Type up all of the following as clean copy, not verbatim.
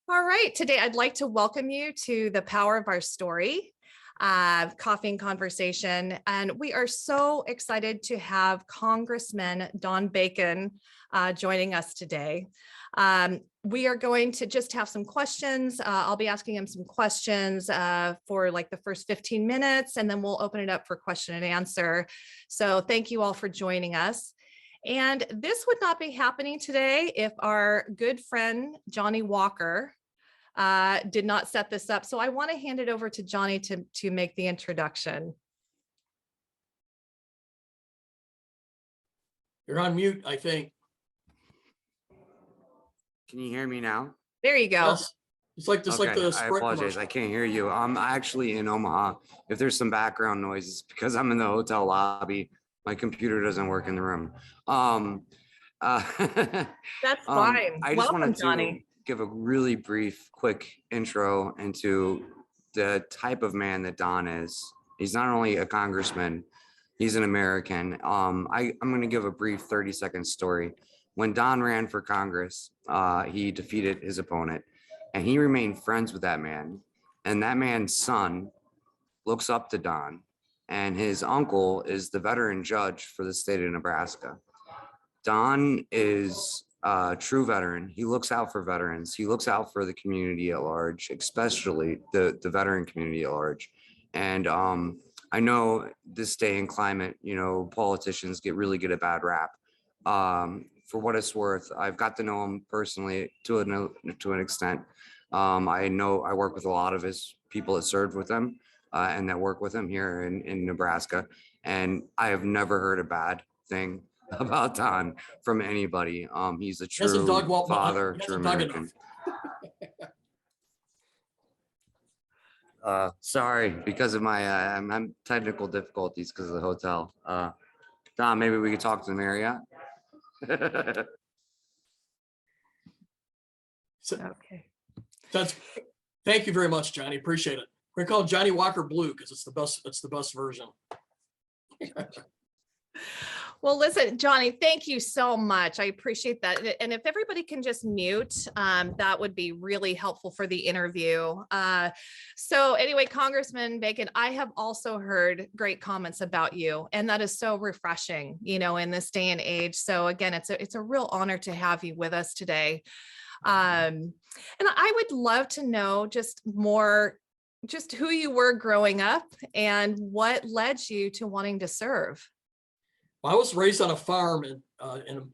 All right, today I'd like to welcome you to the Power of Our Story coffee and conversation. And we are so excited to have Congressman Don Bacon joining us today. We are going to just have some questions. I'll be asking him some questions for like the first 15 minutes, and then we'll open it up for question and answer. So thank you all for joining us. And this would not be happening today if our good friend, Johnny Walker, did not set this up. So I want to hand it over to Johnny to make the introduction. You're on mute, I think. Can you hear me now? There you go. Yes. It's like just like the I apologize. commercial. I can't hear you. I'm actually in Omaha. If there's some background noise, it's because I'm in the hotel lobby. My computer doesn't work in the room. That's fine. I just Welcome, wanted Johnny. to give a really brief, quick intro into the type of man that Don is. He's not only a congressman, he's an American. I'm going to give a brief 30-second story. When Don ran for Congress, he defeated his opponent, and he remained friends with that man. And that man's son looks up to Don, and his uncle is the veteran judge for the state of Nebraska. Don is a true veteran. He looks out for veterans. He looks out for the community at large, especially the veteran community at large. And I know this day and climate, politicians really get a bad rap. For what it's worth, I've got to know him personally to an extent. I know I work with a lot of his people that served with him and that work with him here in Nebraska. And I have never heard a bad thing about Don from anybody. He's a true father, true American. Sorry, because of my I'm technical difficulties because of the hotel. Don, maybe we could talk to the Marriott. Okay. Thank you very much, Johnny. Appreciate it. We're gonna call it Johnny Walker Blue because it's the best. It's the best version. Well, listen, Johnny, thank you so much. I appreciate that. And if everybody can just mute, that would be really helpful for the interview. So anyway, Congressman Bacon, I have also heard great comments about you, and that is so refreshing, in this day and age. So again, it's a real honor to have you with us today. And I would love to know just more, just who you were growing up and what led you to wanting to serve. I was raised on a farm in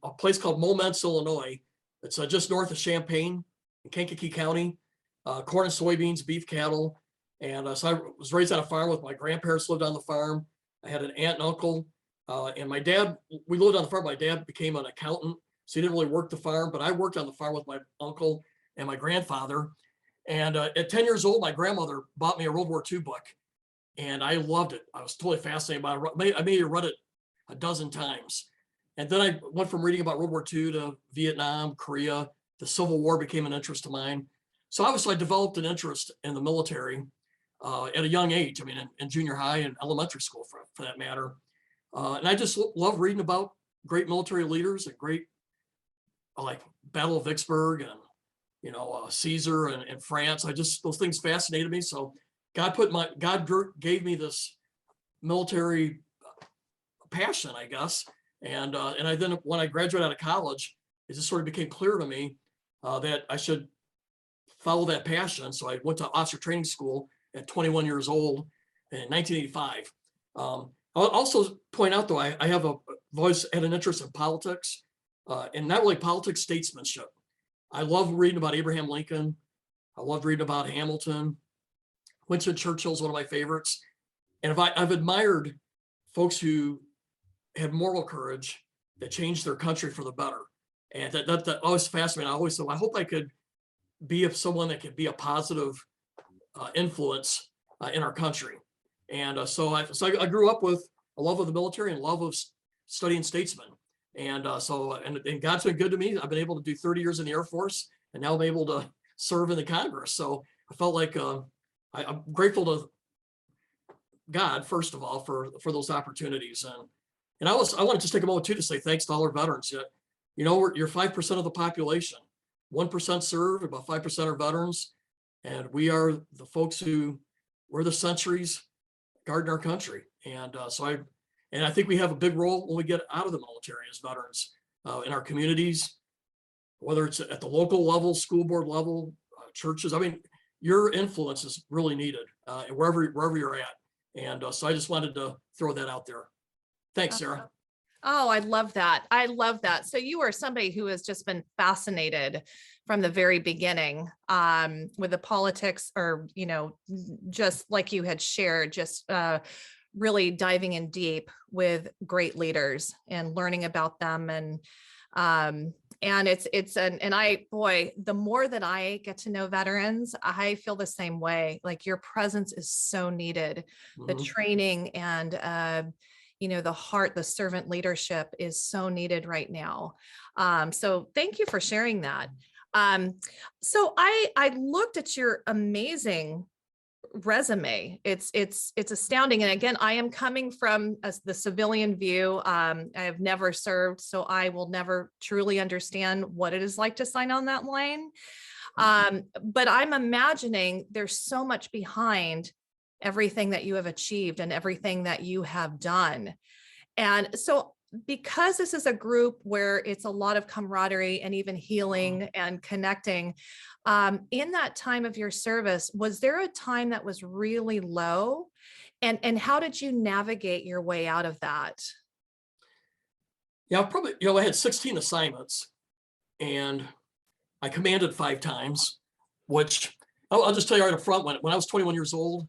a place called Momence, Illinois. It's just north of Champaign in Kankakee County. Corn and soybeans, beef cattle. And so I was raised on a farm with my grandparents lived on the farm. I had an aunt and uncle. And my dad, we lived on the farm. My dad became an accountant, so he didn't really work the farm, but I worked on the farm with my uncle and my grandfather. And at 10 years old, my grandmother bought me a World War II book. And I loved it. I was totally fascinated by it. I maybe read it a dozen times. And then I went from reading about World War II to Vietnam, Korea. The Civil War became an interest of mine. So obviously I developed an interest in the military at a young age. I mean, in junior high and elementary school for that matter. And I just love reading about great military leaders and great, like Battle of Vicksburg and, Caesar and France. Those things fascinated me. So God gave me this military passion, I guess. And I then, when I graduated out of college, it just sort of became clear to me that I should follow that passion. So I went to officer training school at 21 years old in 1985. I'll also point out, though, I've always had an interest in politics, and not really politics, statesmanship. I love reading about Abraham Lincoln. I love reading about Hamilton. Winston Churchill is one of my favorites. And I've admired folks who had moral courage that changed their country for the better. And that always fascinated me. I always thought, I hope I could be someone that could be a positive influence in our country. And so I grew up with a love of the military and love of studying statesmen. And and God's been good to me. I've been able to do 30 years in the Air Force, and now I'm able to serve in the Congress. So I felt like I'm grateful to God, first of all, for those opportunities. And I want to just take a moment too to say thanks to all our veterans. You're 5% of the population, 1% serve, about 5% are veterans. And we are the folks who we're the sentries guarding our country. And I think we have a big role when we get out of the military as veterans in our communities, whether it's at the local level, school board level, churches. I mean, your influence is really needed wherever you're at. And so I just wanted to throw that out there. Thanks, Sarah. Oh, I love that. I love that. So you are somebody who has just been fascinated from the very beginning with the politics, or, you know, just like you had shared, just really diving in deep with great leaders and learning about them. And the more that I get to know veterans, I feel the same way. Like, your presence is so needed. The training and you know, the heart, the servant leadership is so needed right now. So thank you for sharing that. So I looked at your amazing resume. It's astounding. And again, I am coming from the civilian view. I have never served, so I will never truly understand what it is like to sign on that line. But I'm imagining there's so much behind everything that you have achieved and everything that you have done. And so, because this is a group where it's a lot of camaraderie and even healing and connecting, in that time of your service, was there a time that was really low? And how did you navigate your way out of that? Yeah, probably, you know, I had 16 assignments and I commanded 5 times, which I'll just tell you right up front, when I was 21 years old,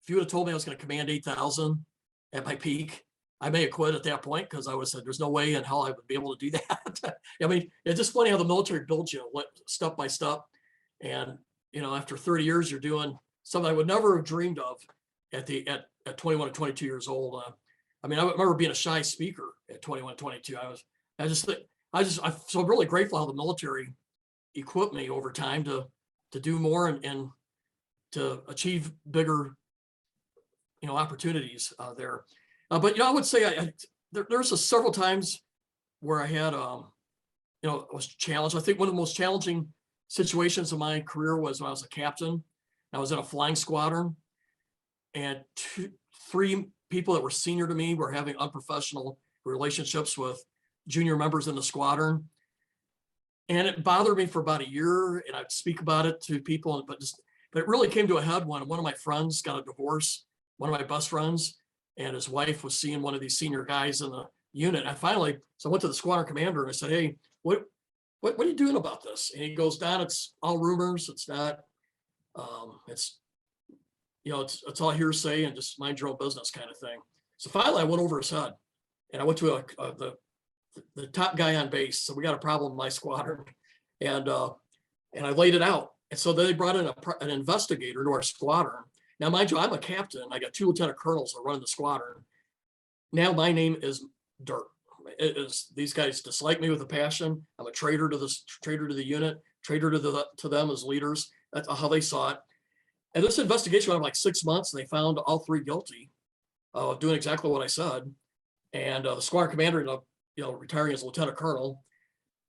if you would have told me I was going to command 8,000 at my peak, I may have quit at that point, because I was said there's no way in hell I would be able to do that. I mean, it's just funny how the military builds you step by step. And, you know, after 30 years, you're doing something I would never have dreamed of at 21 or 22 years old. I mean, I remember being a shy speaker at 21, 22. I'm so really grateful how the military equipped me over time to do more and to achieve bigger, you know, opportunities there. But, you know, I would say there's several times where I had, you know, I was challenged. I think one of the most challenging situations of my career was when I was a captain. I was in a flying squadron, and 3 people that were senior to me were having unprofessional relationships with junior members in the squadron. And it bothered me for about a year, and I'd speak about it to people, but it really came to a head when one of my friends got a divorce, one of my best friends, and his wife was seeing one of these senior guys in the unit. So I went to the squadron commander and I said, "Hey, what are you doing about this?" And he goes, "Don, it's all rumors. It's not, it's, you know, it's all hearsay and just mind your own business kind of thing." So finally I went over his head and I went to the top guy on base. So we got a problem in my squadron, and I laid it out. And so they brought in an investigator to our squadron. Now, mind you, I'm a captain. I got 2 lieutenant colonels that run the squadron. Now my name is dirt. These guys dislike me with a passion. I'm a traitor to the unit, traitor to them as leaders. That's how they saw it. And this investigation went on like 6 months, and they found all 3 guilty of doing exactly what I said. And the squadron commander ended up, you know, retiring as a lieutenant colonel.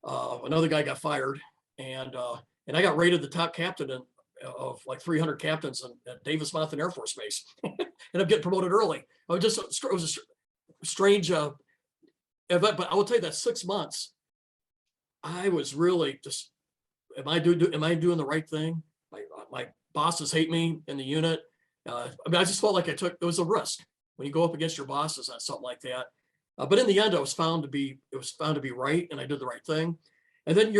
Another guy got fired, and I got rated the top captain of like 300 captains at Davis-Monthan Air Force Base. Ended up getting promoted early. It was a strange event, but I will tell you that 6 months, I was really just, am I doing the right thing? My bosses hate me in the unit. I mean, I just felt like it was a risk when you go up against your bosses on something like that. But in the end, it was found to be right, and I did the right thing. And then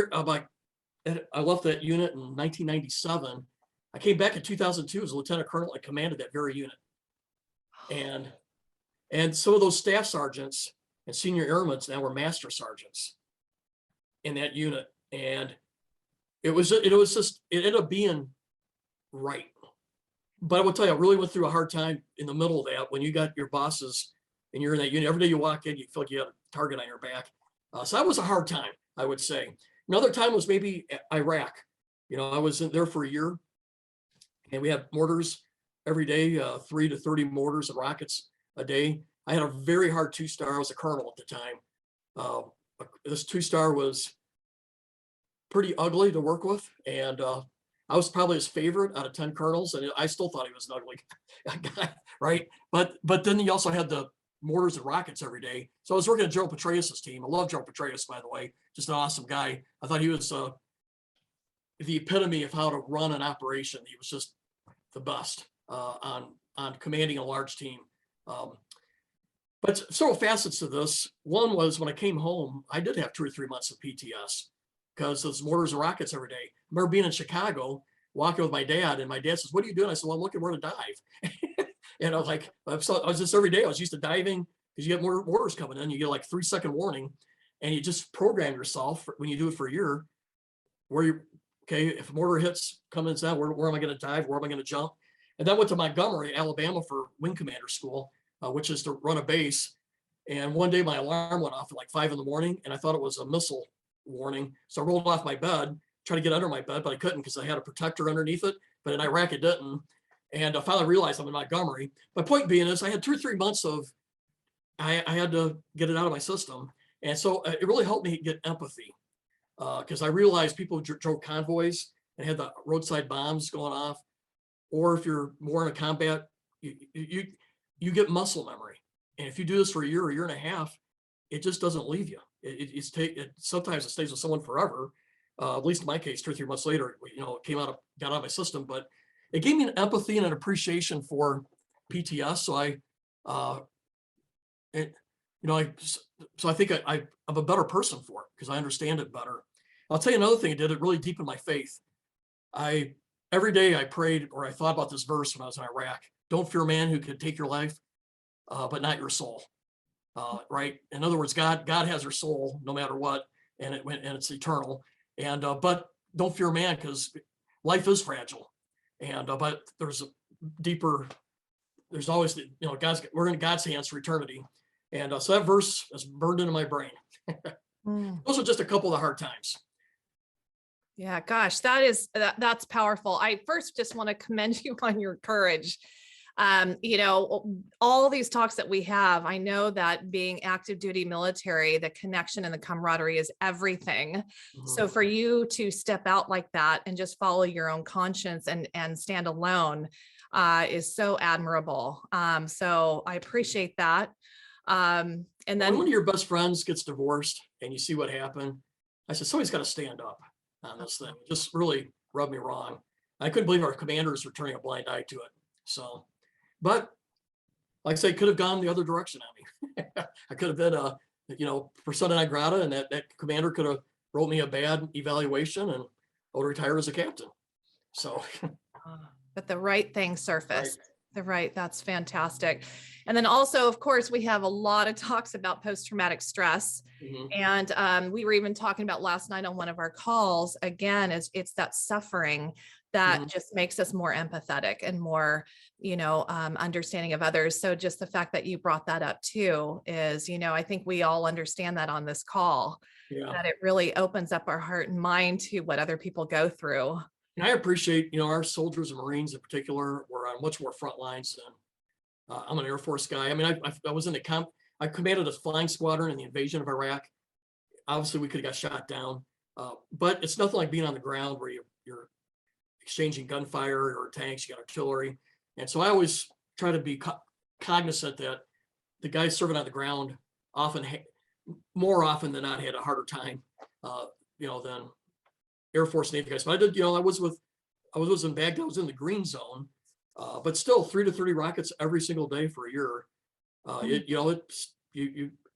I left that unit in 1997. I came back in 2002 as a lieutenant colonel. I commanded that very unit. And some of those staff sergeants and senior airmen now were master sergeants in that unit. And it ended up being right. But I will tell you, I really went through a hard time in the middle of that when you got your bosses and you're in that unit. Every day you walk in, you feel like you have a target on your back. So that was a hard time, I would say. Another time was maybe Iraq. You know, I was in there for a year, and we had mortars every day, 3 to 30 mortars and rockets a day. I had a very hard 2-star. I was a colonel at the time. This 2-star was pretty ugly to work with. And I was probably his favorite out of 10 colonels, and I still thought he was an ugly guy, right? But then he also had the mortars and rockets every day. So I was working at General Petraeus's team. I love General Petraeus, by the way, just an awesome guy. I thought he was the epitome of how to run an operation. He was just the best on commanding a large team. But several facets to this. One was when I came home, I did have 2 or 3 months of PTS because those mortars and rockets every day. I remember being in Chicago, walking with my dad, and my dad says, "What are you doing?" I said, "Well, I'm looking where to dive." And I was like, I was just every day. I was used to diving because you get more mortars coming in. You get like 3-second warning, and you just program yourself when you do it for a year. Where you, okay, if a mortar hits coming in, where am I going to dive? Where am I going to jump? And then went to Montgomery, Alabama for wing commander school, which is to run a base. And one day my alarm went off at like 5 a.m, and I thought it was a missile warning. So I rolled off my bed, tried to get under my bed, but I couldn't because I had a protector underneath it. But in Iraq, it didn't. And I finally realized I'm in Montgomery. My point being is I had 2 or 3 months of, I had to get it out of my system. And so it really helped me get empathy because I realized people drove convoys and had the roadside bombs going off. Or if you're more in a combat, you get muscle memory. And if you do this for a year and a half, it just doesn't leave you. Sometimes it stays with someone forever. At least in my case, 2 or 3 months later, it got out of my system. But it gave me an empathy and an appreciation for PTS. So I think I'm a better person for it because I understand it better. I'll tell you another thing it did. It really deepened my faith. Every day I prayed or I thought about this verse when I was in Iraq. Don't fear man who could take your life, but not your soul. Right? In other words, God has your soul no matter what, and it's eternal. And but don't fear man because life is fragile. And but there's a deeper. There's always we're in God's hands for eternity. And so that verse is burned into my brain. Those are just a couple of the hard times. Yeah, gosh, that's powerful. I first just want to commend you on your courage. All these talks that we have, I know that being active duty military, the connection and the camaraderie is everything. Mm-hmm. So for you to step out like that and just follow your own conscience and stand alone is so admirable. So I appreciate that. And then when one of your best friends gets divorced and you see what happened, I said, somebody's got to stand up on this thing. It just really rubbed me wrong. I couldn't believe our commanders were turning a blind eye to it. So, but like I say, could have gone the other direction on me. I could have been persona non grata, and that commander could have wrote me a bad evaluation and I would retire as a captain. So, but the right thing surfaced. Right. That's fantastic. And then also, of course, we have a lot of talks about post-traumatic stress. Mm-hmm. And we were even talking about last night on one of our calls, again, it's that suffering that mm-hmm. just makes us more empathetic and more, understanding of others. So just the fact that you brought that up too is, I think we all understand that on this call, that it really opens up our heart and mind to what other people go through. And I appreciate, our soldiers and Marines in particular were on much more front lines than I'm an Air Force guy. I mean, I was in I commanded a flying squadron in the invasion of Iraq. Obviously, we could have got shot down, but it's nothing like being on the ground where you're exchanging gunfire or tanks, you got artillery. And so I always try to be cognizant that the guys serving on the ground more often than not had a harder time, than Air Force Navy guys. But I did, I was in Baghdad, I was in the green zone, but still 3 to 30 rockets every single day for a year.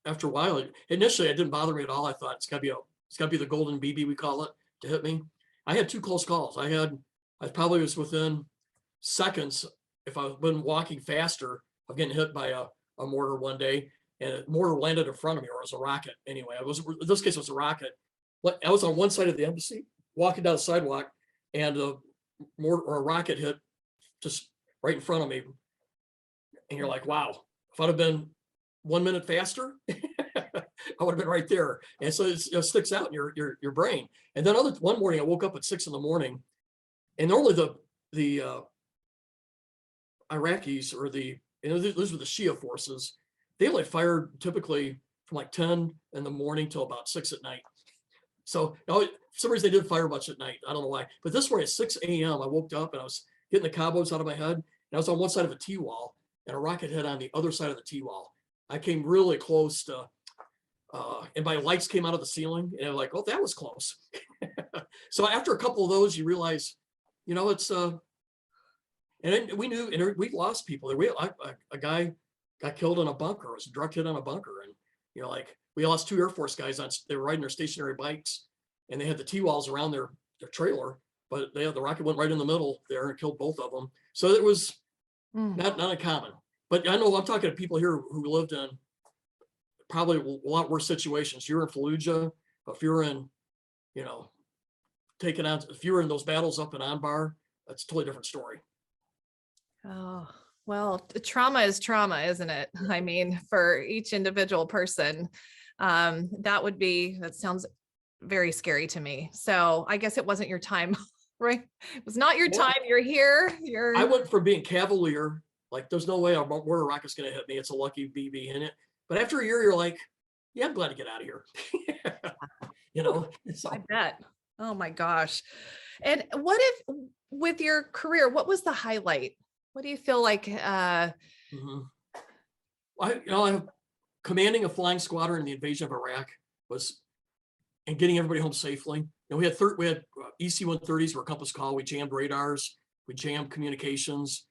After a while, initially it didn't bother me at all. I thought it's gotta be the golden BB, we call it, to hit me. I had 2 close calls. I probably was within seconds, if I had been walking faster, of getting hit by a mortar one day, and a mortar landed in front of me, or it was a rocket. Anyway, in this case, it was a rocket. I was on one side of the embassy, walking down the sidewalk, and a rocket hit just right in front of me. And you're like, wow, if I'd have been 1 minute faster, I would have been right there. And so it sticks out in your brain. And then one morning I woke up at 6 a.m, and normally the Iraqis, or those were the Shia forces, they only fired typically from like 10 in the morning till about 6 at night. So for some reason they didn't fire much at night. I don't know why. But this morning at 6 a.m. I woke up and I was getting the cobwebs out of my head. And I was on one side of a T-wall and a rocket hit on the other side of the T-wall. I came really close to, and my lights came out of the ceiling and I'm like, oh, that was close. So after a couple of those, you realize, it's, and then we knew, and we lost people. A guy got killed in a bunker. It was a direct hit on a bunker. And, we lost 2 Air Force guys they were riding their stationary bikes and they had the T-walls around their trailer, but the rocket went right in the middle there and killed both of them. So it was not uncommon. But I know I'm talking to people here who lived in probably a lot worse situations. You're in Fallujah, if you're in, if you were in those battles up in Anbar, that's a totally different story. Oh, well, trauma is trauma, isn't it? I mean, for each individual person, that sounds very scary to me. So I guess it wasn't your time, right? It was not your time. You're here. I went from being cavalier, like there's no way a mortar rocket's going to hit me. It's a lucky BB in it. But after a year, you're like, yeah, I'm glad to get out of here. So. I bet. Oh my gosh. And what if with your career, what was the highlight? What do you feel like? I'm commanding a flying squadron in the invasion of Iraq and getting everybody home safely. We had EC-130s were compass call. We jammed radars, we jammed communications,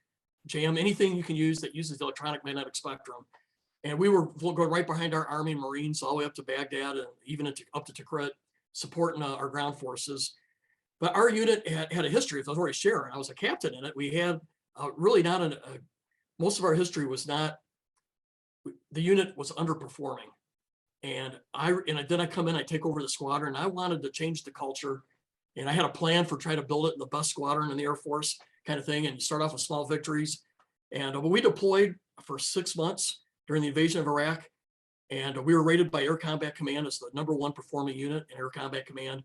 jam anything you can use that uses the electronic magnetic spectrum. And we were going right behind our Army and Marines all the way up to Baghdad and even up to Tikrit, supporting our ground forces. But our unit had a history, as I was already sharing. I was a captain in it. We had really not most of our history was not, the unit was underperforming. And then I come in, I take over the squadron. I wanted to change the culture. And I had a plan for trying to build it in the best squadron in the Air Force kind of thing. And you start off with small victories. And we deployed for 6 months during the invasion of Iraq. And we were rated by Air Combat Command as the #1 performing unit in Air Combat Command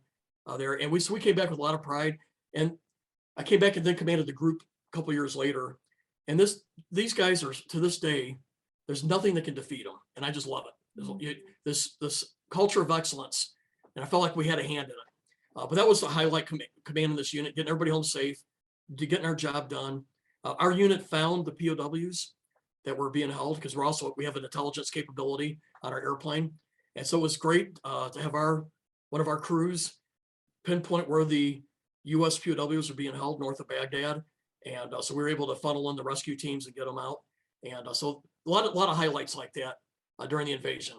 there. And we came back with a lot of pride. And I came back and then commanded the group a couple years later. And these guys are, to this day, there's nothing that can defeat them. And I just love it. This culture of excellence. And I felt like we had a hand in it. But that was the highlight, commanding this unit, getting everybody home safe, getting our job done. Our unit found the POWs that were being held because we have an intelligence capability on our airplane. And so it was great to have one of our crews pinpoint where the US POWs are being held north of Baghdad. And so we were able to funnel in the rescue teams and get them out. And so a lot of highlights like that during the invasion.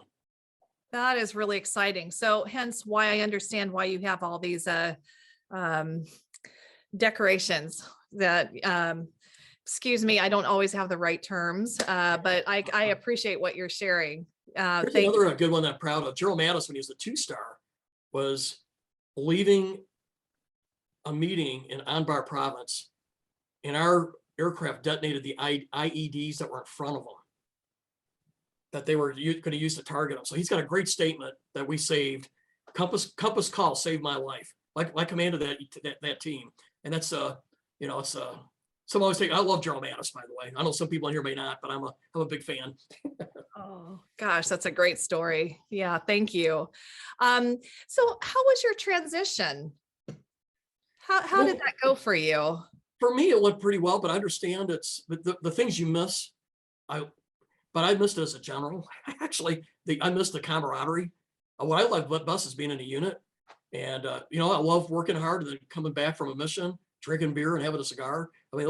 That is really exciting. So hence why I understand why you have all these decorations that, excuse me, I don't always have the right terms, but I appreciate what you're sharing. Here's another good one that I'm proud of. General Mattis, when he was the 2-star, was leaving a meeting in Anbar province, and our aircraft detonated the IEDs that were in front of them that they were going to use to target them. So he's got a great statement that we saved. Compass call saved my life. Like I commanded that team, and that's it's some always think I love General Mattis, by the way. I know some people in here may not, but I'm a big fan. Oh gosh, that's a great story. Yeah, thank you. So how was your transition? How did that go for you? For me, it went pretty well, but I understand the things you miss. But I missed it as a general. I missed the camaraderie. What I love best is being in a unit. And, I love working hard and then coming back from a mission, drinking beer and having a cigar. I mean,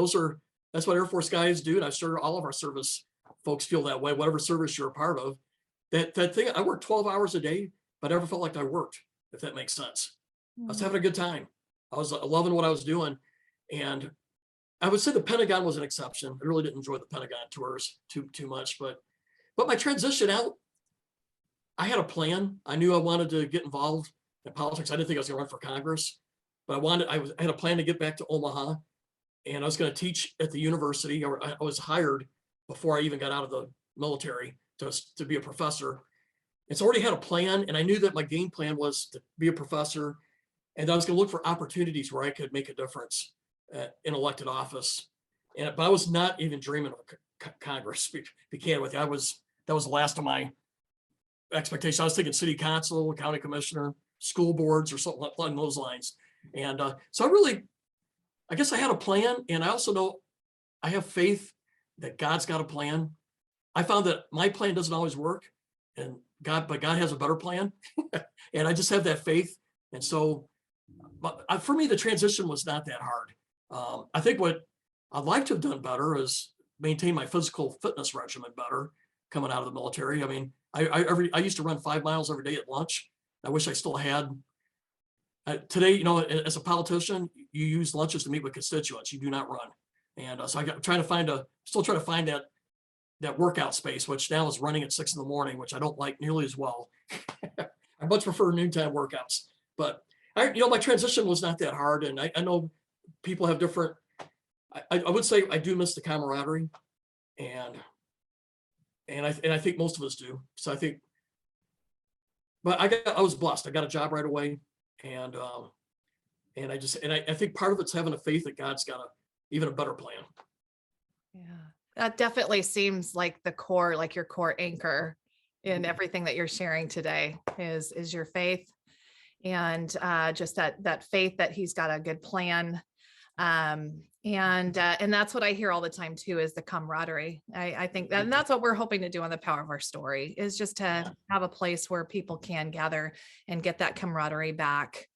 that's what Air Force guys do. And I'm sure all of our service folks feel that way, whatever service you're a part of. That thing, I worked 12 hours a day, but I never felt like I worked, if that makes sense. I was having a good time. I was loving what I was doing. And I would say the Pentagon was an exception. I really didn't enjoy the Pentagon tours too much, but my transition out, I had a plan. I knew I wanted to get involved in politics. I didn't think I was going to run for Congress, but I had a plan to get back to Omaha, and I was going to teach at the university. I was hired before I even got out of the military to be a professor. And so I already had a plan, and I knew that my game plan was to be a professor, and I was going to look for opportunities where I could make a difference in elected office. But I was not even dreaming of Congress. Be candid with you, that was the last of my expectations. I was thinking city council, county commissioner, school boards or something along those lines. And so I guess I had a plan, and I also know I have faith that God's got a plan. I found that my plan doesn't always work, but God has a better plan. And I just have that faith. And so for me, the transition was not that hard. I think what I'd like to have done better is maintain my physical fitness regimen better coming out of the military. I mean, I used to run 5 miles every day at lunch. I wish I still had. Today, you know, as a politician, you use lunches to meet with constituents. You do not run. And so still trying to find that workout space, which now is running at 6 in the morning, which I don't like nearly as well. I much prefer noontime workouts. But my transition was not that hard, and I know people have different. I would say I do miss the camaraderie, and I think most of us do. So I think, but I was blessed. I got a job right away, and I think part of it's having a faith that God's got even a better plan. Yeah, that definitely seems like the core, like your core anchor in everything that you're sharing today is your faith, and just that faith that he's got a good plan. And that's what I hear all the time too, is the camaraderie. I think that, and that's what we're hoping to do on the Power of Our Story, is just to have a place where people can gather and get that camaraderie back.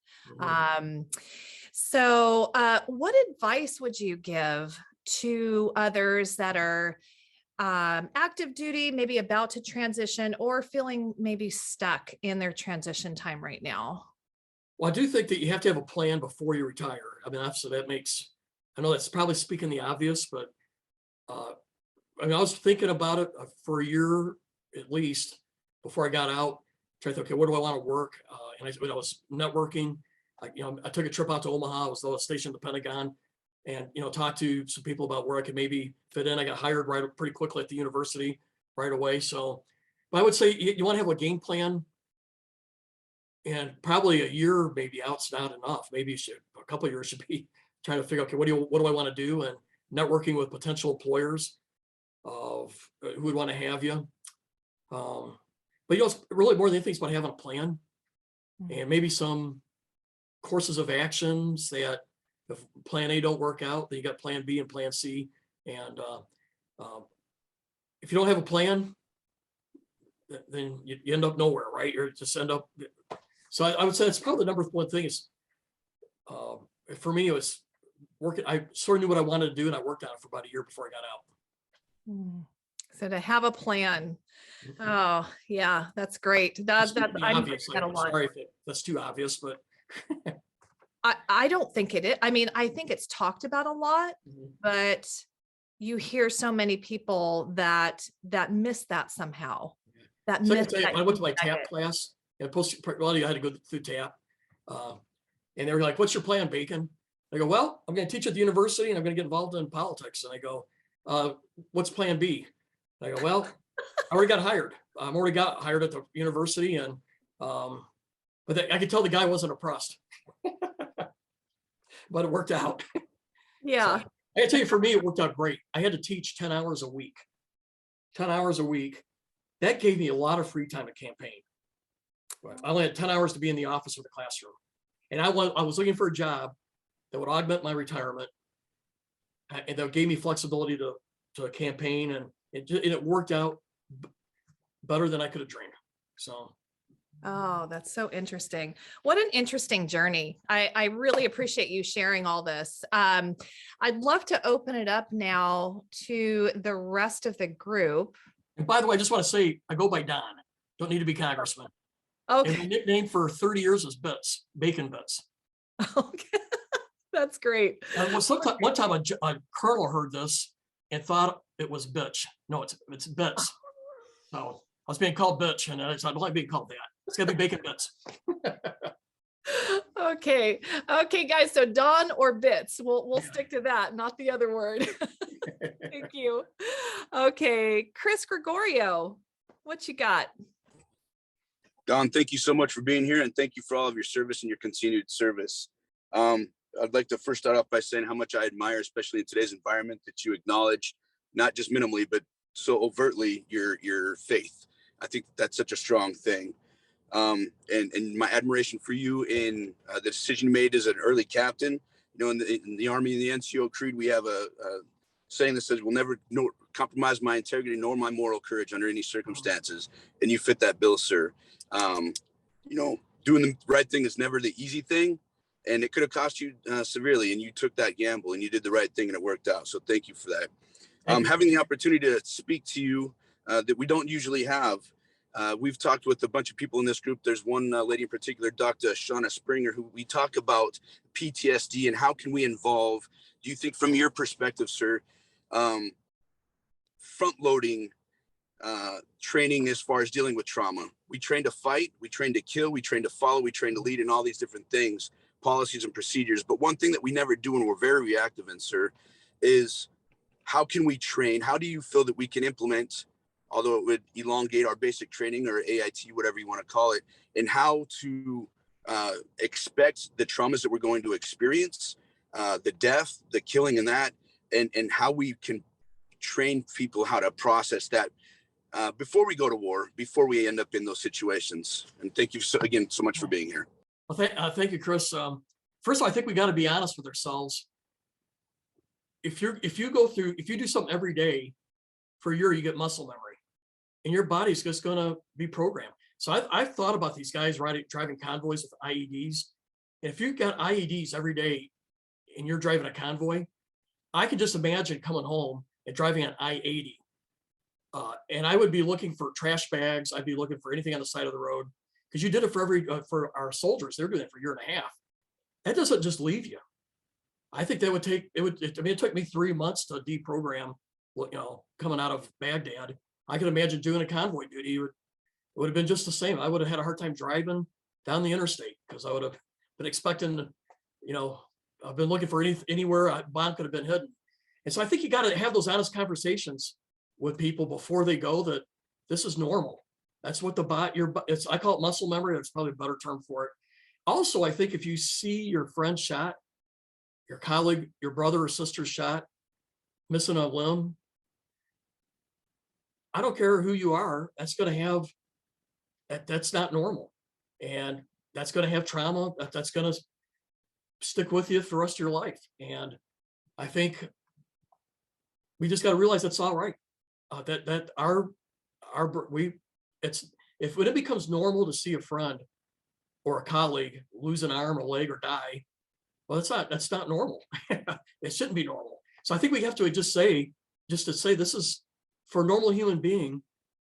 So what advice would you give to others that are active duty, maybe about to transition, or feeling maybe stuck in their transition time right now? Well, I do think that you have to have a plan before you retire. I mean, I know that's probably speaking the obvious, but I was thinking about it for a year at least before I got out. Trying to think, okay, where do I want to work? And I was networking. I took a trip out to Omaha. I was stationed at the Pentagon, and talked to some people about where I could maybe fit in. I got hired pretty quickly at the university right away. So, but I would say you want to have a game plan. And probably a year maybe out's not enough. Maybe a couple of years should be trying to figure out, okay, what do I want to do, and networking with potential employers of who would want to have you. But it's really more than anything, it's about having a plan, and maybe some courses of actions that if plan A don't work out, then you got plan B and plan C. And if you don't have a plan, then you end up nowhere, right? You're just end up. So I would say it's probably the number one thing is, for me, it was working. I sort of knew what I wanted to do, and I worked on it for about a year before I got out. So to have a plan. Oh yeah, that's great. That's obvious. I'm sorry if that's too obvious, but I don't think it is. I mean, I think it's talked about a lot, but you hear so many people that miss that somehow. I went to my TAP class. And I had to go through TAP, and they were like, "What's your plan, Bacon?" I go, "Well, I'm going to teach at the university, and I'm going to get involved in politics." And I go, "What's plan B?" And I go, "Well, I already got hired. I'm already got hired at the university, and but I could tell the guy wasn't impressed, but it worked out." Yeah, so, I gotta tell you, for me, it worked out great. I had to teach 10 hours a week. 10 hours a week. That gave me a lot of free time to campaign. I only had 10 hours to be in the office or the classroom. And I was looking for a job that would augment my retirement, and that gave me flexibility to campaign, and it worked out better than I could have dreamed. So. Oh, that's so interesting. What an interesting journey. I really appreciate you sharing all this. I'd love to open it up now to the rest of the group. And by the way, I just want to say, I go by Don. Don't need to be Congressman. Okay. And my nickname for 30 years is Bits, Bacon Bits. Okay. That's great. One time a colonel heard this and thought it was bitch. No, it's Bits. So I was being called bitch, and I don't like being called that. It's gonna be Bacon Bits. Okay, guys. So Don or Bits, we'll stick to that, not the other word. Thank you. Okay, Chris Gregorio, what you got? Don, thank you so much for being here, and thank you for all of your service and your continued service. I'd like to first start off by saying how much I admire, especially in today's environment, that you acknowledge, not just minimally, but so overtly, your faith. I think that's such a strong thing. And my admiration for you in the decision you made as an early captain. You know, in the Army, in the NCO Creed, we have a saying that says, "We'll never compromise my integrity nor my moral courage under any circumstances." And you fit that bill, sir. You know, doing the right thing is never the easy thing, and it could have cost you severely. And you took that gamble, and you did the right thing, and it worked out. So thank you for that. Having the opportunity to speak to you that we don't usually have. We've talked with a bunch of people in this group. There's one lady in particular, Dr. Shauna Springer, who we talk about PTSD and how can we involve, do you think from your perspective, sir, front loading training as far as dealing with trauma? We train to fight, we train to kill, we train to follow, we train to lead in all these different things, policies and procedures. But one thing that we never do and we're very reactive in, sir, is how can we train? How do you feel that we can implement, although it would elongate our basic training or AIT, whatever you want to call it, and how to expect the traumas that we're going to experience, the death, the killing and that, and how we can train people how to process that before we go to war, before we end up in those situations. And thank you again so much for being here. Well, thank you, Chris. First of all, I think we got to be honest with ourselves. If you do something every day for a year, you get muscle memory, and your body's just going to be programmed. So I've thought about these guys driving convoys with IEDs. And if you've got IEDs every day and you're driving a convoy, I can just imagine coming home and driving on I-80. And I would be looking for trash bags. I'd be looking for anything on the side of the road, because you did it for our soldiers. They're doing it for a year and a half. That doesn't just leave you. I think that would take, it took me 3 months to deprogram, coming out of Baghdad. I can imagine doing a convoy duty. It would have been just the same. I would have had a hard time driving down the interstate, because I would have been expecting, I've been looking for anywhere a bomb could have been hidden. And so I think you got to have those honest conversations with people before they go, that this is normal. That's what I call it muscle memory. That's probably a better term for it. Also, I think if you see your friend shot, your colleague, your brother or sister shot, missing a limb, I don't care who you are, that's going to have, that's not normal. And that's going to have trauma, that's going to stick with you for the rest of your life. And I think we just got to realize that's all right. When it becomes normal to see a friend or a colleague lose an arm, a leg, or die, well, that's not normal. It shouldn't be normal. So I think we have to just say this is, for a normal human being,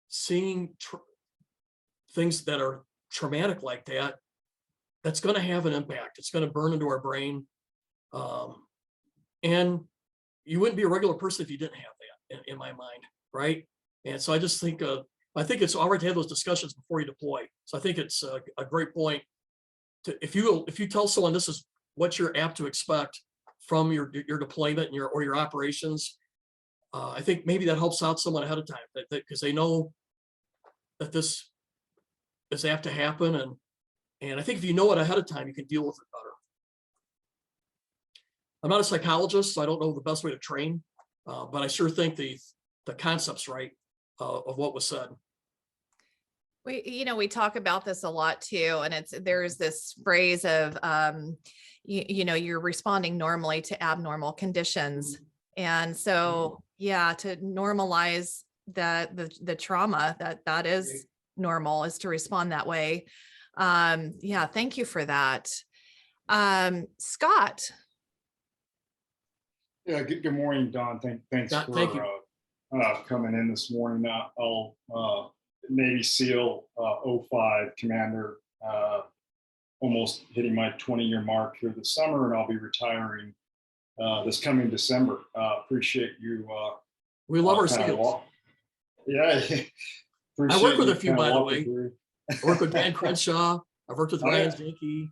seeing things that are traumatic like that, that's going to have an impact. It's going to burn into our brain. And you wouldn't be a regular person if you didn't have that, in my mind, right? And so I just think, I think it's all right to have those discussions before you deploy. So I think it's a great point if you tell someone this is what you're apt to expect from your deployment and your operations. I think maybe that helps out someone ahead of time, because they know that this is apt to happen. And I think if you know it ahead of time, you can deal with it better. I'm not a psychologist, so I don't know the best way to train, but I sure think the concept's right of what was said. We talk about this a lot too, and there's this phrase of, you're responding normally to abnormal conditions. And so, yeah, to normalize the trauma that is normal, is to respond that way. Yeah, thank you for that. Scott. Yeah, good morning, Don. Thanks for coming in this morning. I'll Navy SEAL 05 commander, almost hitting my 20-year mark here this summer, and I'll be retiring this coming December. Appreciate you. We love our SEALs. Yeah. I work with a few, by the way. I work with Dan Crenshaw. I've worked with Ryan Zinke.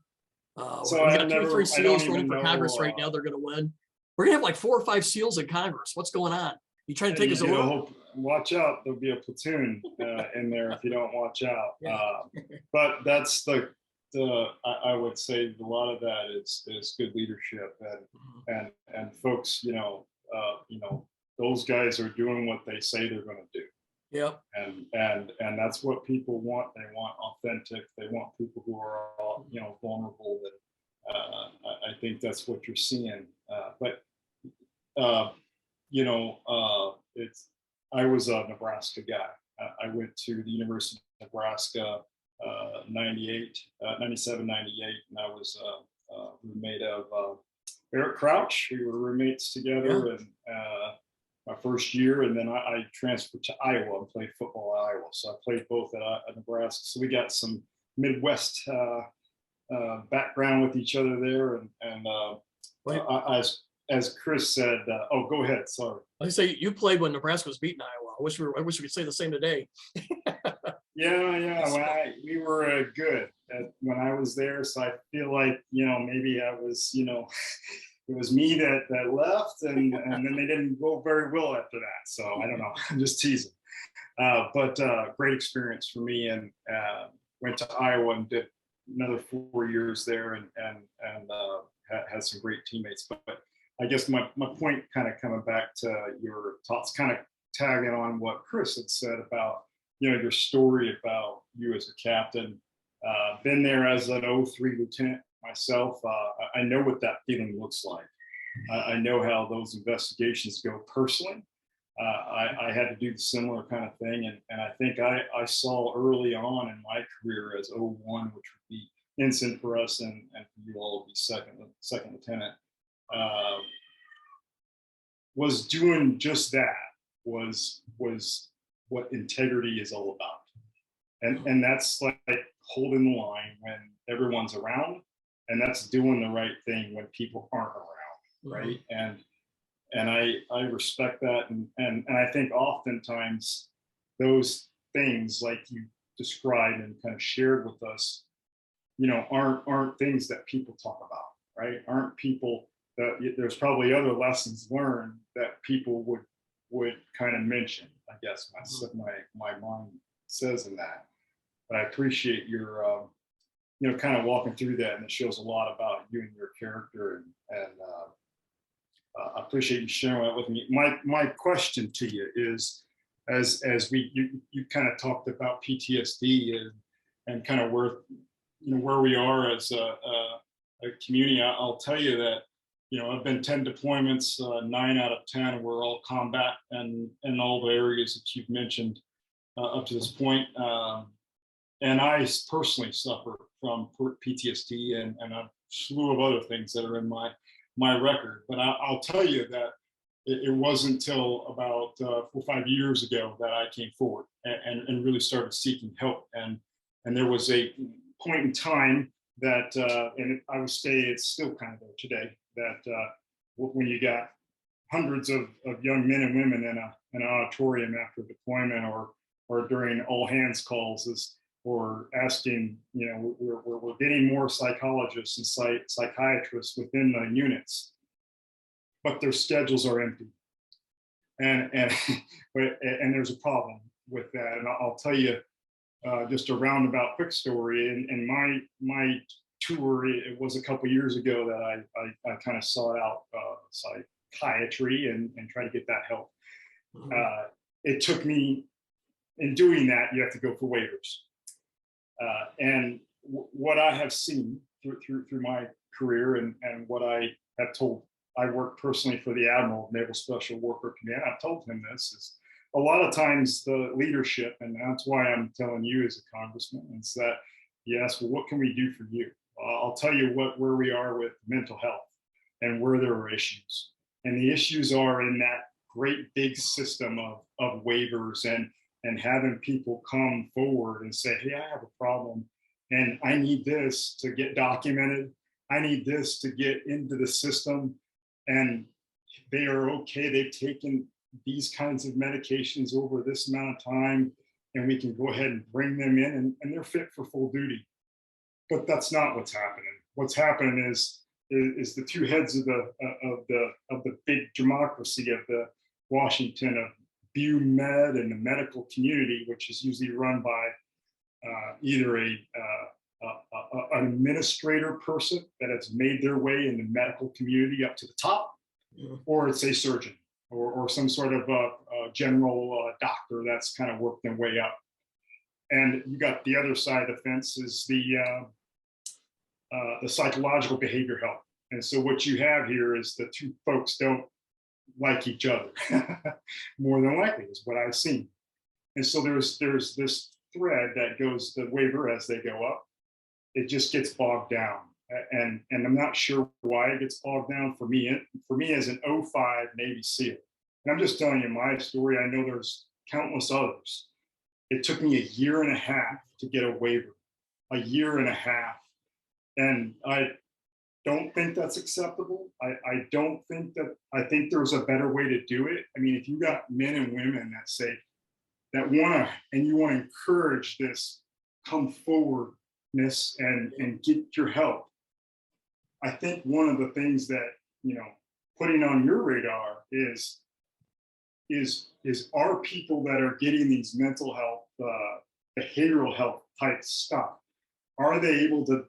So we got 2 or 3 SEAls running for Congress right now. They're going to win. We're going to have like 4 or 5 SEALs in Congress. What's going on? You trying to take us over? Watch out. There'll be a platoon in there if you don't watch out. Yeah. But that's I would say a lot of that is good leadership and folks, those guys are doing what they say they're going to do. Yep. And that's what people want. They want authentic. They want people who are, vulnerable. That I think that's what you're seeing. I was a Nebraska guy. I went to the University of Nebraska 97, 98, and I was a roommate of Eric Crouch. We were roommates together, and my first year, and then I transferred to Iowa and played football at Iowa. So I played both at Nebraska. So we got some Midwest background with each other there, and as Chris said, go ahead. Sorry. I say you played when Nebraska was beating Iowa. I wish we could say the same today. Yeah. We were good when I was there, so I feel like maybe I was it was me that left, and then they didn't go very well after that. So I don't know. I'm just teasing. But great experience for me, and went to Iowa and did another 4 years there, and had some great teammates. But I guess my point, kind of coming back to your thoughts, kind of tagging on what Chris had said about your story about you as a captain. Been there as an 03 lieutenant myself. I know what that feeling looks like. I know how those investigations go personally. I had to do the similar kind of thing, and I think I saw early on in my career as 01, which would be instant for us, and for you all would be second lieutenant, was doing just that, was what integrity is all about. And that's like holding the line when everyone's around, and that's doing the right thing when people aren't around, right? And I respect that, and I think oftentimes those things, like you described and kind of shared with us, aren't things that people talk about, right? Aren't people that there's probably other lessons learned that people would kind of mention. I guess my mind says in that. But I appreciate your kind of walking through that, and it shows a lot about you and your character, and I appreciate you sharing that with me. My question to you is, as you kind of talked about PTSD and kind of where we are as a community. I'll tell you that I've been 10 deployments, 9 out of 10 were all combat, and in all the areas that you've mentioned up to this point. And I personally suffer from PTSD and a slew of other things that are in my record. But I'll tell you that it wasn't until about 4 or 5 years ago that I came forward and really started seeking help. And there was a point in time that, and I would say it's still kind of there today, that when you got hundreds of young men and women in an auditorium after deployment, or during all hands calls, or asking, we're getting more psychologists and psychiatrists within the units, but their schedules are empty. And there's a problem with that. And I'll tell you just a roundabout quick story. In my tour, it was a couple of years ago that I kind of sought out psychiatry and tried to get that help. It took me, in doing that, you have to go for waivers. And what I have seen through my career, and what I have told, I work personally for the Admiral of Naval Special Warfare Command. I've told him this is a lot of times the leadership, and that's why I'm telling you as a congressman, is that you ask, well, what can we do for you? I'll tell you where we are with mental health and where there are issues. And the issues are in that great big system of waivers and having people come forward and say, hey, I have a problem and I need this to get documented. I need this to get into the system. And they are okay. They've taken these kinds of medications over this amount of time, and we can go ahead and bring them in, and they're fit for full duty. But that's not what's happening. What's happening is the two heads of the big democracy of the Washington of BU Med and the medical community, which is usually run by either an administrator person that has made their way in the medical community up to the top, or it's a surgeon. or some sort of general doctor that's kind of worked their way up. And you got the other side of the fence is the psychological behavior health. And so what you have here is the two folks don't like each other, more than likely is what I've seen. And so there's this thread that goes the waiver as they go up. It just gets bogged down. And I'm not sure why it gets bogged down for me as an 05 Navy SEAL. And I'm just telling you my story. I know there's countless others. It took me 1.5 years to get a waiver, 1.5 years. And I don't think that's acceptable. I don't think that, I think there's a better way to do it. I mean, if you got men and women that say, that want to, and you want to encourage this come forwardness and get your help. I think one of the things that, you know, putting on your radar is are people that are getting these mental health, behavioral health type stuff, are they able to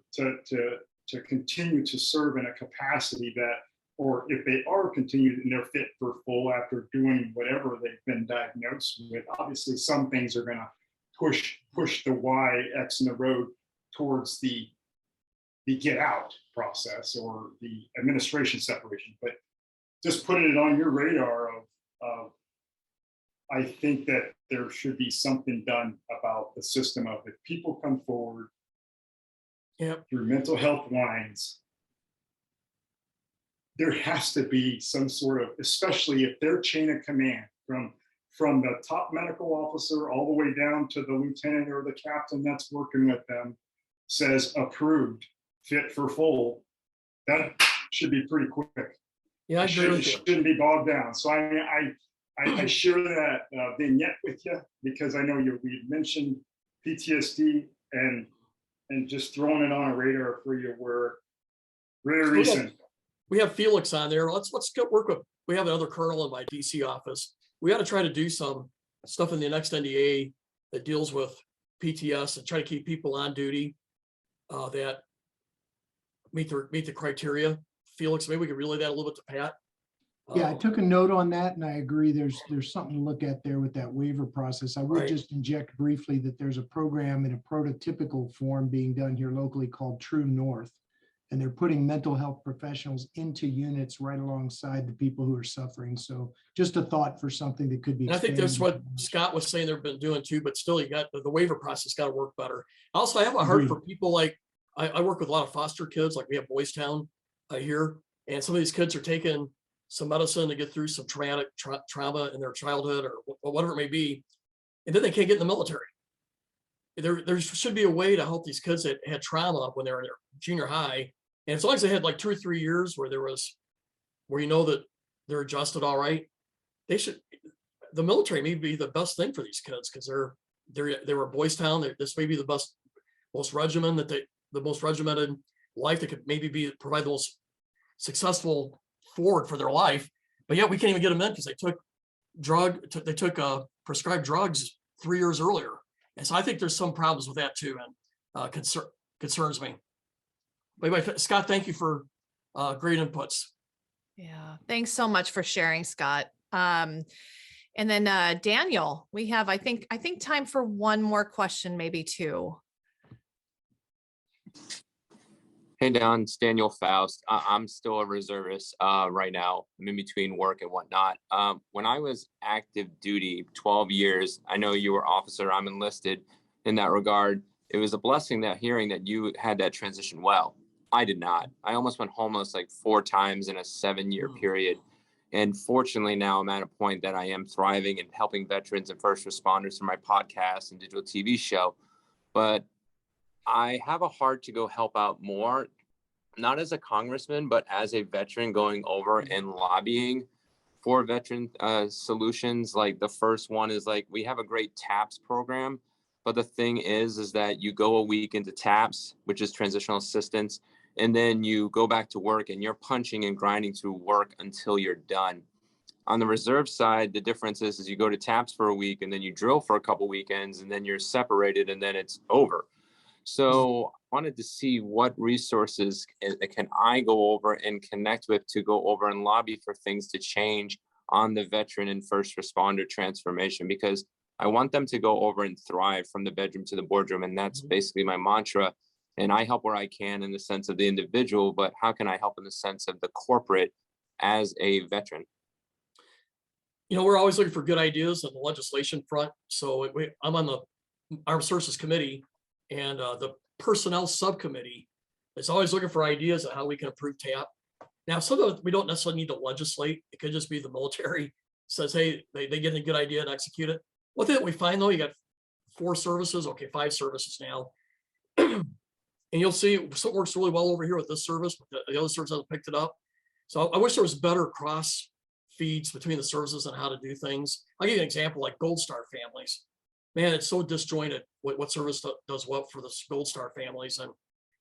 continue to serve in a capacity that, or if they are continued and they're fit for full after doing whatever they've been diagnosed with, obviously some things are going to push the X in the road towards the get out process or the administration separation. But just putting it on your radar of I think that there should be something done about the system of if people come forward through mental health lines, there has to be some sort of, especially if their chain of command from the top medical officer all the way down to the lieutenant or the captain that's working with them says approved, fit for full, that should be pretty quick. Yeah, I agree with you. Shouldn't be bogged down. So I share that vignette with you because I know we mentioned PTSD and just throwing it on a radar for you where very recent. We have Felix on there. Let's go work with, we have another colonel in my DC office. We got to try to do some stuff in the next NDA that deals with PTS and try to keep people on duty that meet the criteria. Felix, maybe we could relay that a little bit to Pat. Yeah, I took a note on that and I agree there's something to look at there with that waiver process. I would just inject briefly that there's a program in a prototypical form being done here locally called True North. And they're putting mental health professionals into units right alongside the people who are suffering. So just a thought for something that could be. And I think that's what Scott was saying they've been doing too, but still you got the waiver process got to work better. Also, I have a heart for people like, I work with a lot of foster kids, like we have Boys Town here, and some of these kids are taking some medicine to get through some traumatic trauma in their childhood or whatever it may be, and then they can't get in the military. There should be a way to help these kids that had trauma when they were in their junior high, and as long as they had like 2 or 3 years where you know that they're adjusted all right, the military may be the best thing for these kids because they were Boys Town. This may be the most regimented life that could maybe provide the most successful forward for their life, but yet we can't even get them in because they took prescribed drugs 3 years earlier, and so I think there's some problems with that too, and concerns me. But anyway, Scott, thank you for great inputs. Yeah, thanks so much for sharing, Scott. And then Daniel, we have I think time for one more question, maybe two. Hey, Don, it's Daniel Faust. I'm still a reservist right now. I'm in between work and whatnot. When I was active duty, 12 years, I know you were officer, I'm enlisted in that regard. It was a blessing that hearing that you had that transition well. I did not. I almost went homeless like 4 times in a 7-year period. And fortunately now I'm at a point that I am thriving and helping veterans and first responders through my podcast and digital TV show. But I have a heart to go help out more, not as a congressman, but as a veteran going over and lobbying for veteran solutions. Like the first one is like, we have a great TAPS program, but the thing is that you go a week into TAPS, which is transitional assistance, and then you go back to work and you're punching and grinding through work until you're done. On the reserve side, the difference is you go to TAPS for a week and then you drill for a couple weekends and then you're separated and then it's over. So I wanted to see what resources can I go over and connect with to go over and lobby for things to change on the veteran and first responder transformation, because I want them to go over and thrive from the bedroom to the boardroom. And that's basically my mantra. And I help where I can in the sense of the individual, but how can I help in the sense of the corporate as a veteran? You know, we're always looking for good ideas on the legislation front. So I'm on the Armed Services Committee, and the Personnel Subcommittee is always looking for ideas on how we can improve TAP. Now, sometimes we don't necessarily need to legislate. It could just be the military says, hey, they get a good idea and execute it. One thing that we find though, you got 4 services, okay, 5 services now. And you'll see something works really well over here with this service, but the other service hasn't picked it up. So I wish there was better cross feeds between the services and how to do things. I'll give you an example, like Gold Star families. Man, it's so disjointed what service does what for the Gold Star families. And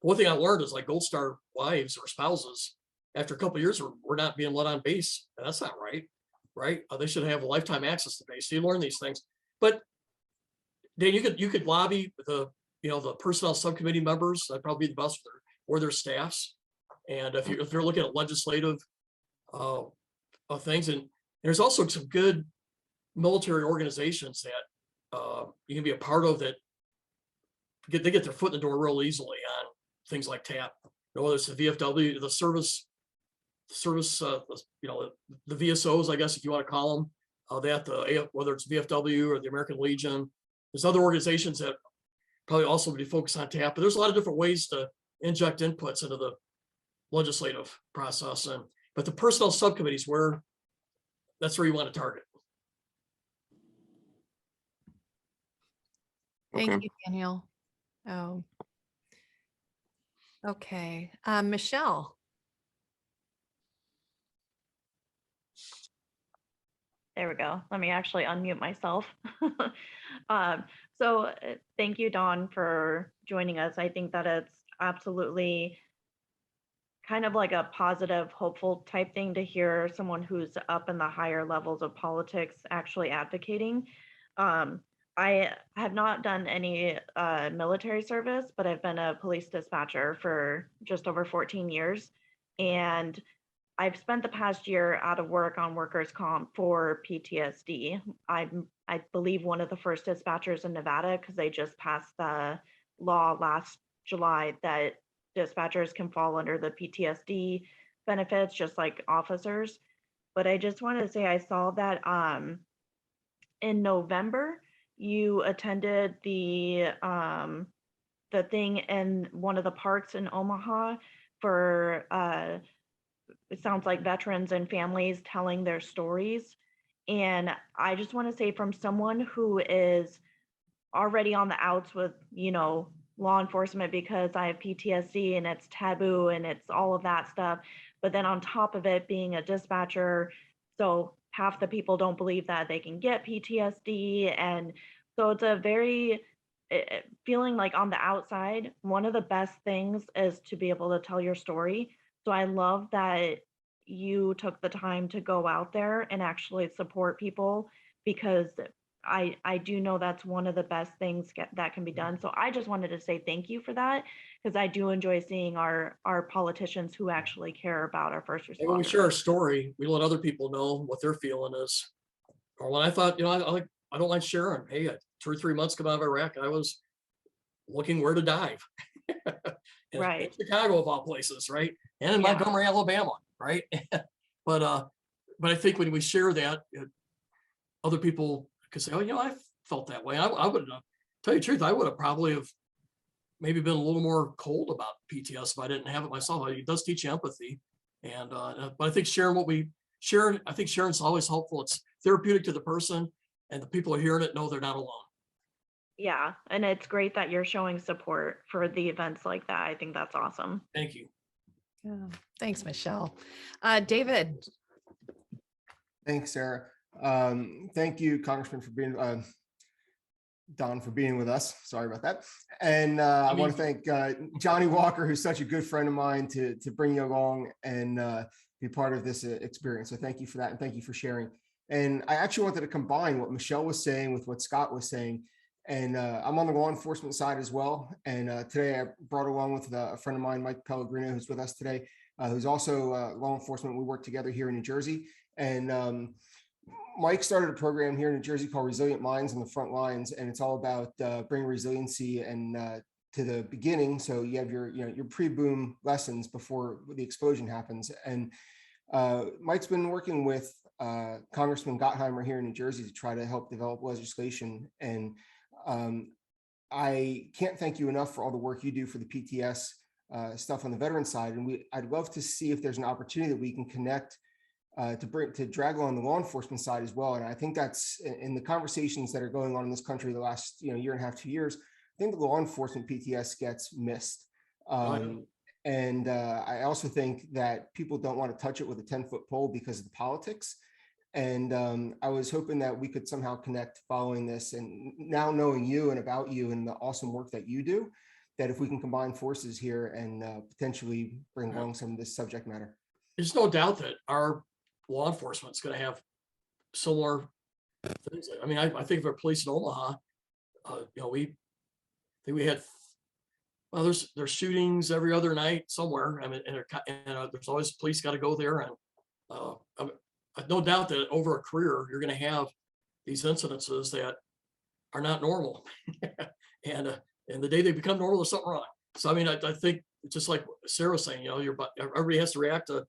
one thing I learned is like Gold Star wives or spouses, after a couple of years, we're not being let on base. And that's not right, right? They should have lifetime access to base. So you learn these things. But Dan, you could lobby the personnel subcommittee members. That'd probably be the best or their staffs. And if you're looking at legislative things, and there's also some good military organizations that you can be a part of that they get their foot in the door real easily on things like TAP. Whether it's the VFW, the service, the VSOs, I guess if you want to call them, whether it's VFW or the American Legion. There's other organizations that probably also be focused on TAP, but there's a lot of different ways to inject inputs into the legislative process. But the personnel subcommittees, that's where you want to target. Thank you, Daniel. Oh, okay. Michelle. There we go. Let me actually unmute myself. Thank you, Don, for joining us. I think that it's absolutely kind of like a positive, hopeful type thing to hear someone who's up in the higher levels of politics actually advocating. I have not done any military service, but I've been a police dispatcher for just over 14 years. And I've spent the past year out of work on workers' comp for PTSD. I believe one of the first dispatchers in Nevada, because they just passed the law last July that dispatchers can fall under the PTSD benefits, just like officers. But I just wanted to say I saw that in November, you attended the thing in one of the parks in Omaha for it sounds like veterans and families telling their stories. And I just want to say, from someone who is already on the outs with, law enforcement because I have PTSD and it's taboo and it's all of that stuff. But then on top of it, being a dispatcher, so half the people don't believe that they can get PTSD. And so it's a very feeling like on the outside, one of the best things is to be able to tell your story. So I love that you took the time to go out there and actually support people, because I do know that's one of the best things that can be done. So I just wanted to say thank you for that, because I do enjoy seeing our politicians who actually care about our first responders. And when we share our story, we let other people know what their feeling is. Or when I thought, I don't like sharing. Hey, 2 or 3 months coming out of Iraq, I was looking where to dive. Right. In Chicago, of all places, right? And in Montgomery, Alabama, right? But I think when we share that, other people could say, oh, I felt that way. I would tell you the truth, I would have probably maybe been a little more cold about PTS if I didn't have it myself. It does teach you empathy. And but I think sharing what we share, I think sharing's always helpful. It's therapeutic to the person, and the people who are hearing it know they're not alone. Yeah, and it's great that you're showing support for the events like that. I think that's awesome. Thank you. Yeah. Thanks, Michelle. David. Thanks, Sarah. Thank you, Congressman, for being Don, for being with us. Sorry about that. And I want to thank Johnny Walker, who's such a good friend of mine, to bring you along and be part of this experience. So thank you for that, and thank you for sharing. And I actually wanted to combine what Michelle was saying with what Scott was saying. And I'm on the law enforcement side as well. And today I brought along with a friend of mine, Mike Pellegrino, who's with us today, who's also law enforcement. We work together here in New Jersey. And Mike started a program here in New Jersey called Resilient Minds on the Front Lines, and it's all about bringing resiliency and to the beginning. So you have your pre-boom lessons before the explosion happens. And Mike's been working with Congressman Gottheimer here in New Jersey to try to help develop legislation. And I can't thank you enough for all the work you do for the PTS stuff on the veteran side. And I'd love to see if there's an opportunity that we can connect to drag along the law enforcement side as well. And I think that's in the conversations that are going on in this country the last year and a half, 2 years. I think the law enforcement PTS gets missed. And I also think that people don't want to touch it with a 10-foot pole because of the politics. And I was hoping that we could somehow connect following this, and now knowing you and about you and the awesome work that you do, that if we can combine forces here and potentially bring along some of this subject matter. There's no doubt that our law enforcement is going to have similar things. I mean, I think of our police in Omaha. We had, well, there's shootings every other night somewhere. I mean, and there's always police got to go there, and no doubt that over a career you're going to have these incidences that are not normal, and the day they become normal, there's something wrong. So I mean, I think just like Sarah was saying, everybody has to react to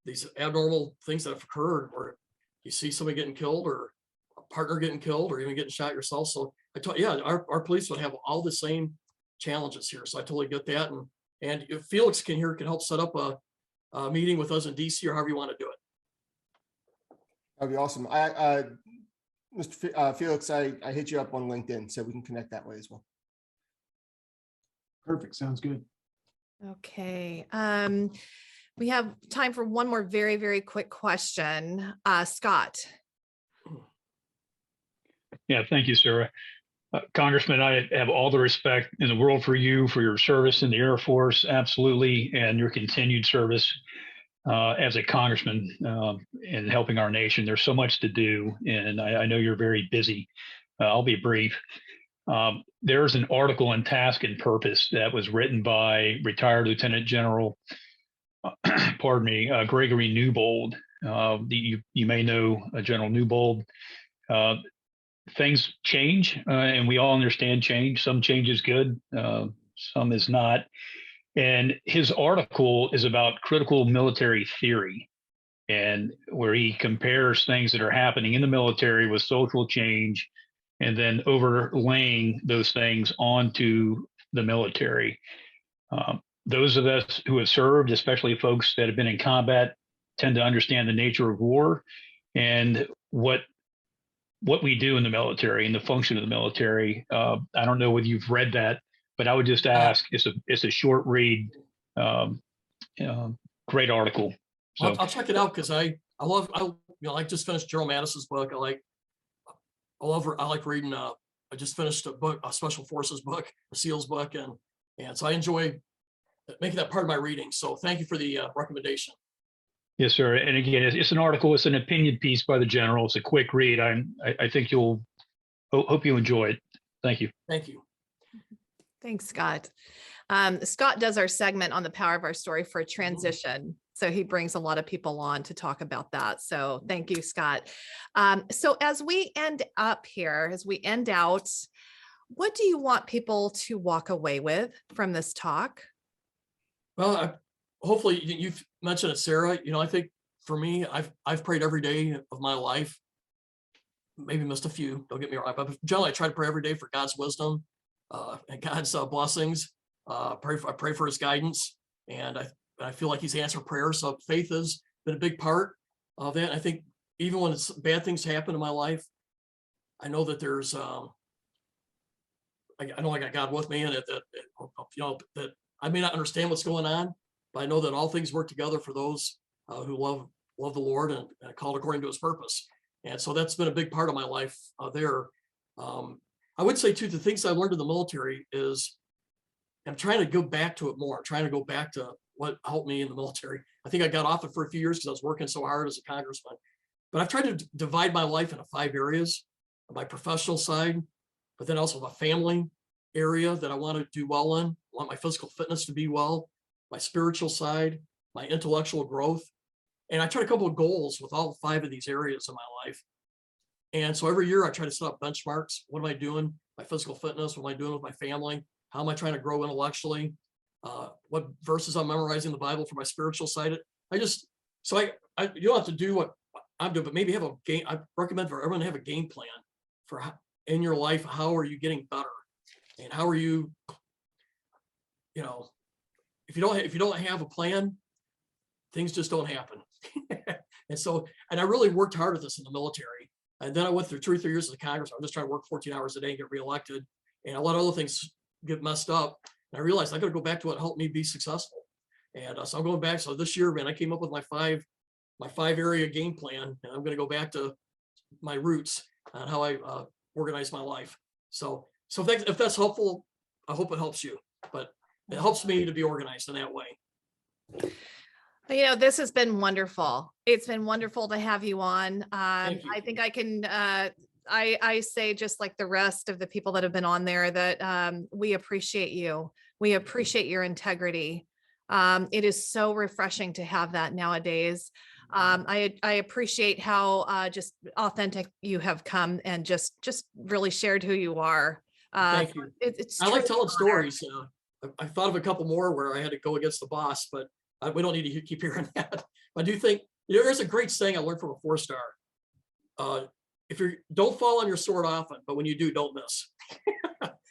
these abnormal things that have occurred, or you see somebody getting killed, or a partner getting killed, or even getting shot yourself. So our police would have all the same challenges here. So I totally get that. And if Felix can help set up a meeting with us in DC, or however you want to do it. That'd be awesome. Mr. Felix, I hit you up on LinkedIn, so we can connect that way as well. Perfect. Sounds good. Okay. We have time for one more very, very quick question. Scott. Yeah, thank you, Sarah. Congressman, I have all the respect in the world for you, for your service in the Air Force, absolutely, and your continued service as a congressman in helping our nation. There's so much to do, and I know you're very busy. I'll be brief. There's an article in Task and Purpose that was written by retired Lieutenant General, Gregory Newbold. You may know General Newbold. Things change, and we all understand change. Some change is good, some is not. And his article is about critical military theory, and where he compares things that are happening in the military with social change, and then overlaying those things onto the military. Those of us who have served, especially folks that have been in combat, tend to understand the nature of war and what we do in the military and the function of the military. I don't know whether you've read that, but I would just ask. It's a short read, great article. So I'll check it out, because I just finished Gerald Mattis's book. I like reading. I just finished a book, a Special Forces book, a SEALs book, and so I enjoy making that part of my reading. So thank you for the recommendation. Yes, sir. And again, it's an article. It's an opinion piece by the general. It's a quick read. I think you'll hope you enjoy it. Thank you. Thank you. Thanks, Scott. Scott does our segment on the power of our story for a transition. So he brings a lot of people on to talk about that. So thank you, Scott. So as we end up here, as we end out, what do you want people to walk away with from this talk? Well, hopefully you've mentioned it, Sarah. I think for me, I've prayed every day of my life. Maybe missed a few, don't get me wrong, but generally I try to pray every day for God's wisdom and God's blessings. I pray for his guidance, and I feel like he's answered prayers. So faith has been a big part of that. I think even when bad things happen in my life, I know that there's I know I got God with me, and that I may not understand what's going on, but I know that all things work together for those who love the Lord and called according to his purpose. And so that's been a big part of my life there. I would say too, the things I learned in the military is I'm trying to go back to it more. I'm trying to go back to what helped me in the military. I think I got off it for a few years because I was working so hard as a congressman, but I've tried to divide my life into 5 areas: my professional side, but then also the family area that I want to do well in. I want my physical fitness to be well, my spiritual side, my intellectual growth. And I tried a couple of goals with all 5 of these areas in my life. And so every year I try to set up benchmarks. What am I doing? My physical fitness, what am I doing with my family? How am I trying to grow intellectually? What verses I'm memorizing in the Bible for my spiritual side. You don't have to do what I'm doing, but maybe have a game. I recommend for everyone to have a game plan for how, in your life, how are you getting better? And how are you, if you don't have a plan, things just don't happen. And I really worked hard at this in the military. And then I went through 2 or 3 years as a congressman. I'm just trying to work 14 hours a day and get reelected. And a lot of other things get messed up. And I realized I got to go back to what helped me be successful. And so I'm going back. So this year, man, I came up with my five area game plan, and I'm going to go back to my roots on how I organize my life. So if that's helpful, I hope it helps you. But it helps me to be organized in that way. This has been wonderful. It's been wonderful to have you on. Thank you. I think I can, I say, just like the rest of the people that have been on there, that we appreciate you. We appreciate your integrity. It is so refreshing to have that nowadays. I appreciate how just authentic you have come and just really shared who you are. Thank you. I like telling stories. I thought of a couple more where I had to go against the boss, but we don't need to keep hearing that. I do think there's a great saying I learned from a 4-star. If you don't fall on your sword often, but when you do, don't miss.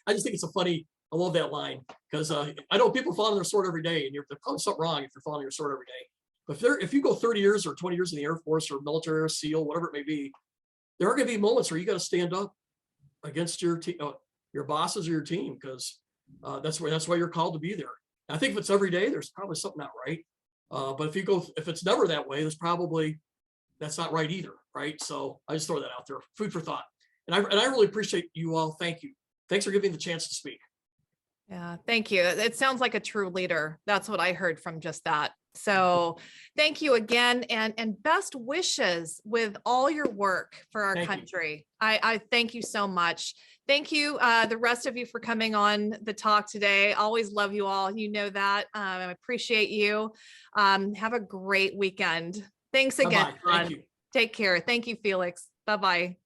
I just think it's I love that line, because I know people fall on their sword every day, and there's probably something wrong if you're falling on your sword every day. But if you go 30 years or 20 years in the Air Force or military or SEAL, whatever it may be, there are going to be moments where you got to stand up against your bosses or your team, because that's why you're called to be there. And I think if it's every day, there's probably something not right. But if it's never that way, that's not right either, right? So I just throw that out there, food for thought. And I really appreciate you all. Thank you. Thanks for giving me the chance to speak. Yeah, thank you. It sounds like a true leader. That's what I heard from just that. So thank you again, and best wishes with all your work for our country. I thank you so much. Thank you, the rest of you, for coming on the talk today. Always love you all. You know that. I appreciate you. Have a great weekend. Thanks again. Thank you. Take care. Thank you, Felix. Bye-bye.